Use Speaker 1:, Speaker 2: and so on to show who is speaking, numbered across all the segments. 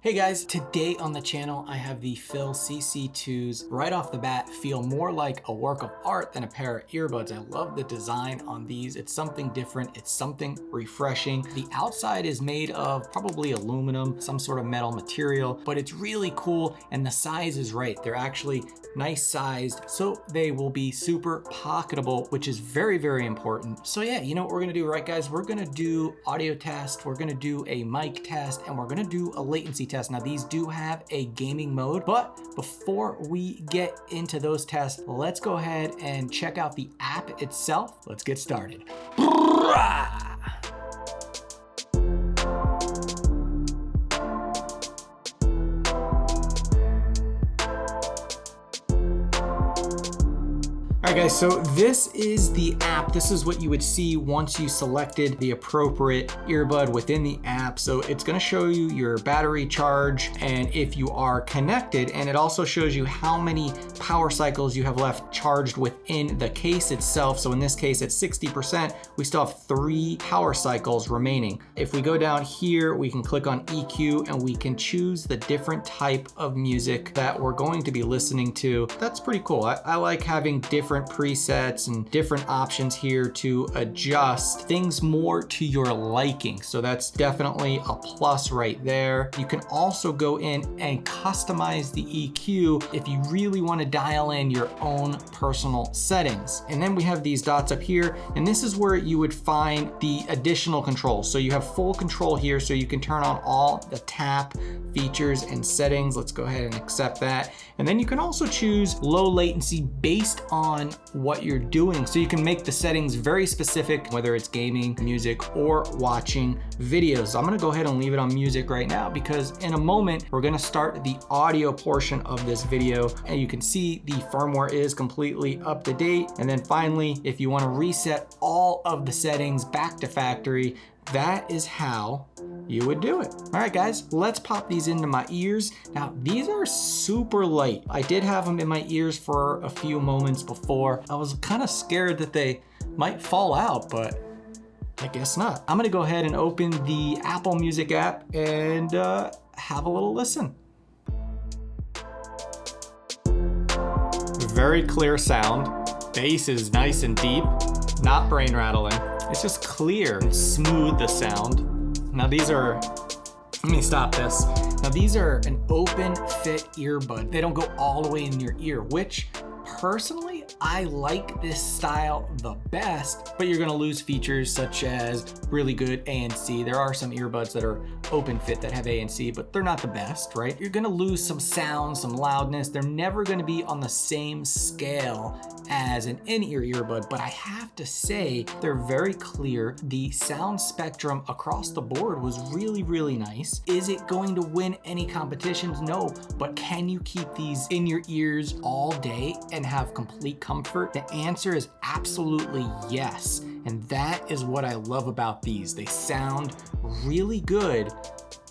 Speaker 1: Hey guys, today on the channel I have the FIIL CC2s. Right off the bat, feel more like a work of art than a pair of earbuds. I love the design on these. It's something different, it's something refreshing. The outside is made of probably aluminum, some sort of metal material, but it's really cool and the size is right. They're actually nice sized, so they will be super pocketable, which is very, very important. So yeah, you know what we're gonna do, right guys? We're gonna do audio test, we're gonna do a mic test, and we're gonna do a latency test. Now these do have a gaming mode, but before we get into those tests, let's go ahead and check out the app itself. Let's get started. All right guys, so this is the app. This is what you would see once you selected the appropriate earbud within the app. So it's gonna show you your battery charge and if you are connected, and it also shows you how many power cycles you have left charged within the case itself. So in this case, at 60%, we still have 3 power cycles remaining. If we go down here, we can click on EQ and we can choose the different type of music that we're going to be listening to. That's pretty cool. I like having different presets and different options here to adjust things more to your liking. So that's definitely a plus right there. You can also go in and customize the EQ if you really want to dial in your own personal settings. And then we have these dots up here, and this is where you would find the additional controls. So you have full control here, so you can turn on all the tap features and settings. Let's go ahead and accept that. And then you can also choose low latency based on what you're doing. So you can make the settings very specific, whether it's gaming, music, or watching videos. I'm gonna go ahead and leave it on music right now because in a moment, we're gonna start the audio portion of this video. And you can see the firmware is completely up to date. And then finally, if you wanna reset all of the settings back to factory, that is how you would do it. All right, guys, let's pop these into my ears. Now, these are super light. I did have them in my ears for a few moments before. I was kind of scared that they might fall out, but I guess not. I'm gonna go ahead and open the Apple Music app and have a little listen. Very clear sound. Bass is nice and deep, not brain rattling. It's just clear and smooth, the sound. Now these are, let me stop this. Now these are an open fit earbud. They don't go all the way in your ear, which personally, I like this style the best, but you're gonna lose features such as really good ANC. There are some earbuds that are open fit that have ANC, but they're not the best, right? You're gonna lose some sound, some loudness. They're never gonna be on the same scale as an in-ear earbud, but I have to say they're very clear. The sound spectrum across the board was really, really nice. Is it going to win any competitions? No, but can you keep these in your ears all day and have complete comfort? The answer is absolutely yes. And that is what I love about these. They sound really good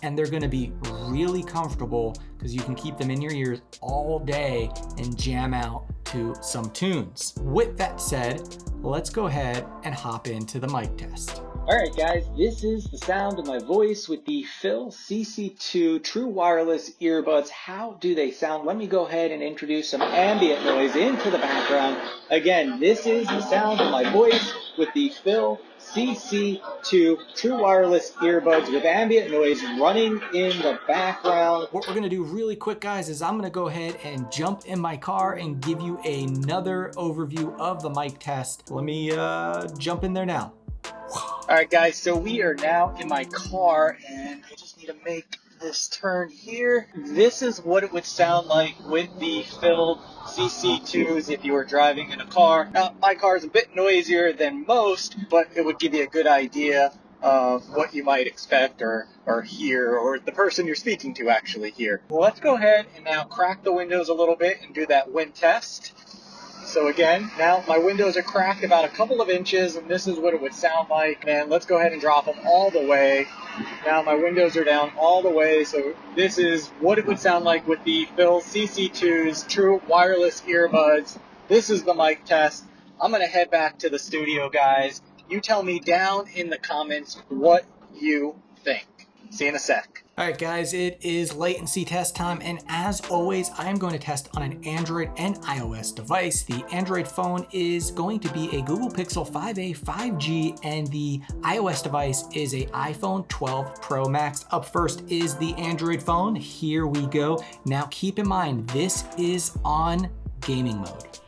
Speaker 1: and they're gonna be really comfortable because you can keep them in your ears all day and jam out to some tunes. With that said, let's go ahead and hop into the mic test. All right, guys, this is the sound of my voice with the FIIL CC2 True Wireless Earbuds. How do they sound? Let me go ahead and introduce some ambient noise into the background. Again, this is the sound of my voice with the FIIL CC2 True Wireless Earbuds with ambient noise running in the background. What we're gonna do really quick, guys, is I'm gonna go ahead and jump in my car and give you another overview of the mic test. Let me jump in there now. All right, guys, so we are now in my car and I just need to make this turn here. This is what it would sound like with the FIIL CC2s if you were driving in a car. Now, my car is a bit noisier than most, but it would give you a good idea of what you might expect or hear, or the person you're speaking to actually hear. Well, let's go ahead and now crack the windows a little bit and do that wind test. So again, now my windows are cracked about a couple of inches, and this is what it would sound like. And let's go ahead and drop them all the way. Now my windows are down all the way, so this is what it would sound like with the FIIL CC2's True Wireless Earbuds. This is the mic test. I'm gonna head back to the studio, guys. You tell me down in the comments what you think.
Speaker 2: See you in a sec.
Speaker 1: All right, guys, it is latency test time, and as always, I am going to test on an Android and iOS device. The Android phone is going to be a Google Pixel 5a 5G, and the iOS device is a iPhone 12 Pro Max. Up first is the Android phone. Here we go. Now, keep in mind, this is on gaming mode.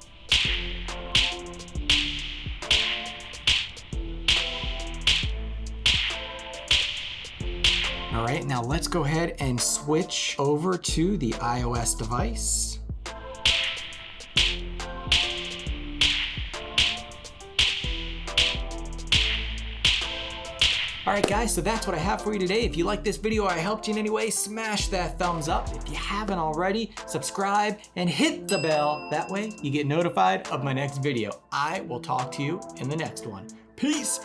Speaker 1: All right, now let's go ahead and switch over to the iOS device. All right, guys, so that's what I have for you today. If you like this video or I helped you in any way, smash that thumbs up. If you haven't already, subscribe and hit the bell. That way you get notified of my next video. I will talk to you in the next one. Peace.